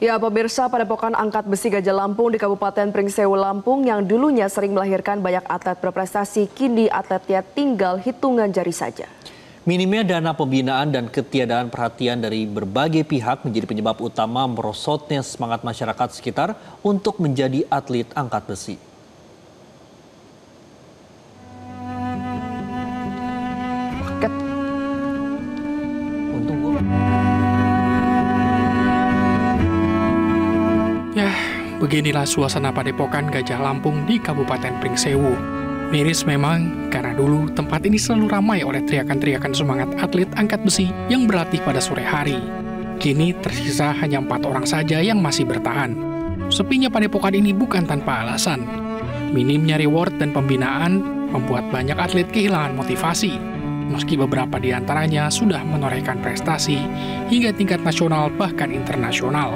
Ya, pemirsa, Padepokan Angkat Besi Gajah Lampung di Kabupaten Pringsewu, Lampung yang dulunya sering melahirkan banyak atlet berprestasi, kini atletnya tinggal hitungan jari saja. Minimnya dana pembinaan dan ketiadaan perhatian dari berbagai pihak menjadi penyebab utama merosotnya semangat masyarakat sekitar untuk menjadi atlet angkat besi. Ya, beginilah suasana Padepokan Gajah Lampung di Kabupaten Pringsewu. Miris memang, karena dulu tempat ini selalu ramai oleh teriakan-teriakan semangat atlet angkat besi yang berlatih pada sore hari. Kini tersisa hanya 4 orang saja yang masih bertahan. Sepinya Padepokan ini bukan tanpa alasan. Minimnya reward dan pembinaan membuat banyak atlet kehilangan motivasi. Meski beberapa di antaranya sudah menorehkan prestasi hingga tingkat nasional bahkan internasional.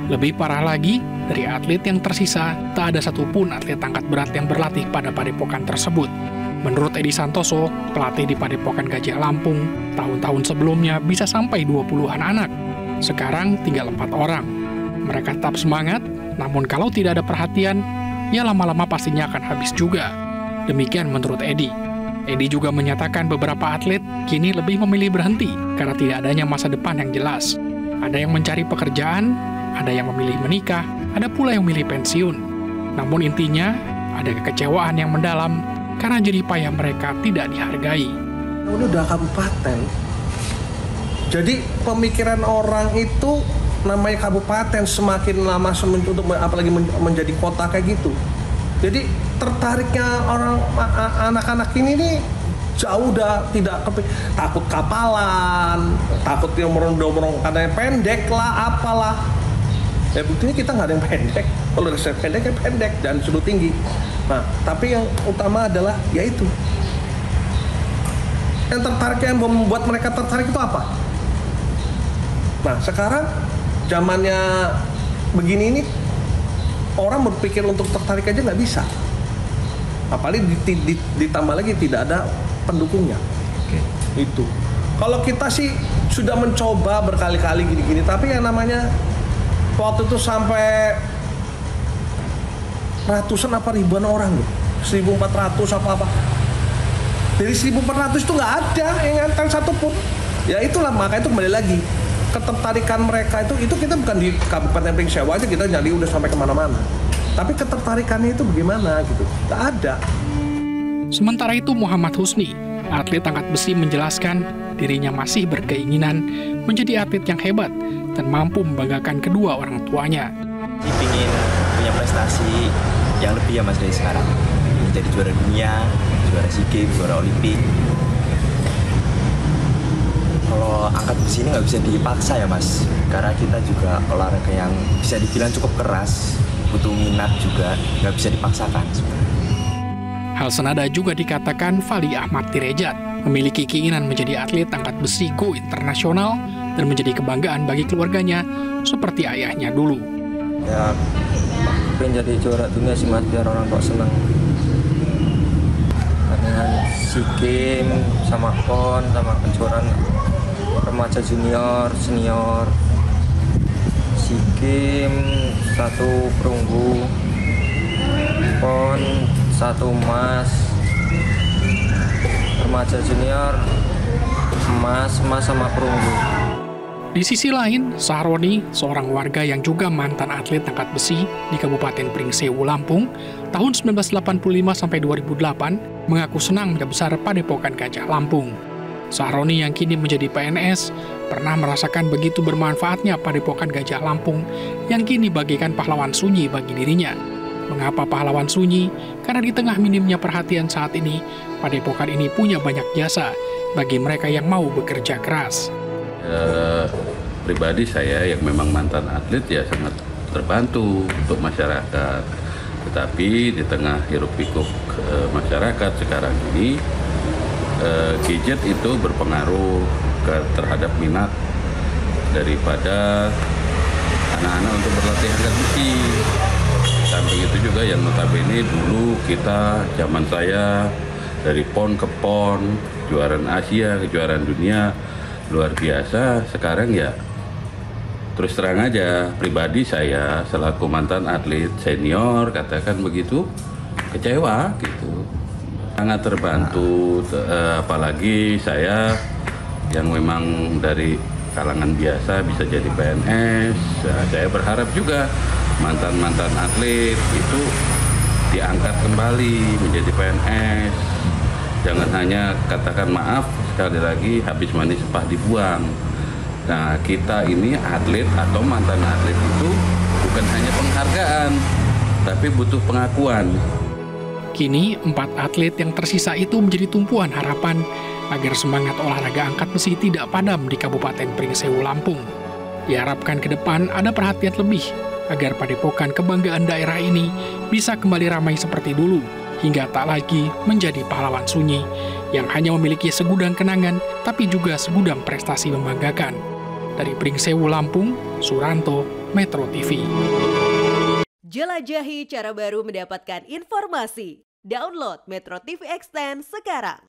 Lebih parah lagi, dari atlet yang tersisa, tak ada satupun atlet angkat berat yang berlatih pada padepokan tersebut. Menurut Edi Santoso, pelatih di Padepokan Gajah Lampung, tahun-tahun sebelumnya bisa sampai 20-an anak. Sekarang tinggal 4 orang. Mereka tetap semangat, namun kalau tidak ada perhatian, ya lama-lama pastinya akan habis juga. Demikian menurut Edi. Edi juga menyatakan beberapa atlet kini lebih memilih berhenti karena tidak adanya masa depan yang jelas. Ada yang mencari pekerjaan, ada yang memilih menikah, ada pula yang memilih pensiun. Namun intinya, ada kekecewaan yang mendalam karena jerih payah mereka tidak dihargai. Ini udah kabupaten. Jadi pemikiran orang itu namanya kabupaten semakin lama untuk apalagi menjadi kota kayak gitu. Jadi tertariknya orang anak-anak ini nih jauh udah tidak takut kapalan, takut yang merondong-merondong katanya pendek lah, apalah. Ya buktinya kita nggak ada yang pendek. Kalau resep pendek kan pendek dan sudah tinggi. Nah, tapi yang utama adalah yaitu yang tertariknya, yang membuat mereka tertarik itu apa? Nah, sekarang zamannya begini ini orang berpikir untuk tertarik aja nggak bisa. Apalagi ditambah lagi tidak ada pendukungnya. Itu. Kalau kita sih sudah mencoba berkali-kali gini-gini, tapi yang namanya waktu itu sampai ratusan apa ribuan orang loh, 1.400 apa-apa. Dari 1.400 itu nggak ada yang ngantar satupun. Ya itulah, maka itu kembali lagi ketertarikan mereka itu kita bukan di Kabupaten Pringsewu aja, kita nyari udah sampai kemana-mana. Tapi ketertarikannya itu bagaimana gitu, nggak ada. Sementara itu Muhammad Husni, atlet angkat besi, menjelaskan dirinya masih berkeinginan menjadi atlet yang hebat dan mampu membanggakan kedua orang tuanya. Ingin punya prestasi yang lebih ya Mas dari sekarang. Menjadi juara dunia, juara SEA Games, juara Olimpik. Kalau angkat besi ini nggak bisa dipaksa ya Mas, karena kita juga olahraga yang bisa dibilang cukup keras, butuh minat juga, nggak bisa dipaksakan sebenarnya. Hal senada juga dikatakan Fali Ahmad Tirejat, memiliki keinginan menjadi atlet angkat besi go internasional dan menjadi kebanggaan bagi keluarganya seperti ayahnya dulu. Ya, pengen jadi juara dunia sih Mas, biar orang tua senang. Dengan SEA Games, sama PON, sama kejuaraan remaja junior, senior, SEA Games 1 perunggu, PON 1 emas, remaja junior emas sama perunggu. Di sisi lain, Sahroni, seorang warga yang juga mantan atlet angkat besi di Kabupaten Pringsewu, Lampung, tahun 1985 sampai 2008, mengaku senang membesar Padepokan Gajah Lampung. Sahroni yang kini menjadi PNS, pernah merasakan begitu bermanfaatnya Padepokan Gajah Lampung yang kini bagikan pahlawan sunyi bagi dirinya. Mengapa pahlawan sunyi? Karena di tengah minimnya perhatian saat ini, Padepokan ini punya banyak jasa bagi mereka yang mau bekerja keras. Pribadi saya yang memang mantan atlet ya sangat terbantu untuk masyarakat. Tetapi di tengah hiruk-pikuk masyarakat sekarang ini, gadget itu berpengaruh terhadap minat daripada anak-anak untuk berlatih angkat besi. Samping itu juga yang notabene dulu kita, zaman saya, dari PON ke PON, kejuaraan Asia, kejuaraan dunia, luar biasa. Sekarang ya terus terang aja, pribadi saya selaku mantan atlet senior katakan begitu, kecewa gitu. Sangat terbantu, apalagi saya yang memang dari kalangan biasa bisa jadi PNS. Saya berharap juga mantan-mantan atlet itu diangkat kembali menjadi PNS. Jangan hanya katakan maaf, sekali lagi habis manis sepah dibuang. Nah, kita ini atlet atau mantan atlet itu bukan hanya penghargaan, tapi butuh pengakuan. Kini, 4 atlet yang tersisa itu menjadi tumpuan harapan agar semangat olahraga angkat besi tidak padam di Kabupaten Pringsewu, Lampung. Diharapkan ke depan ada perhatian lebih agar padepokan kebanggaan daerah ini bisa kembali ramai seperti dulu, hingga tak lagi menjadi pahlawan sunyi yang hanya memiliki segudang kenangan tapi juga segudang prestasi membanggakan. Dari Pringsewu, Lampung, Suranto, Metro TV. Jelajahi cara baru mendapatkan informasi. Download Metro TV Extend sekarang.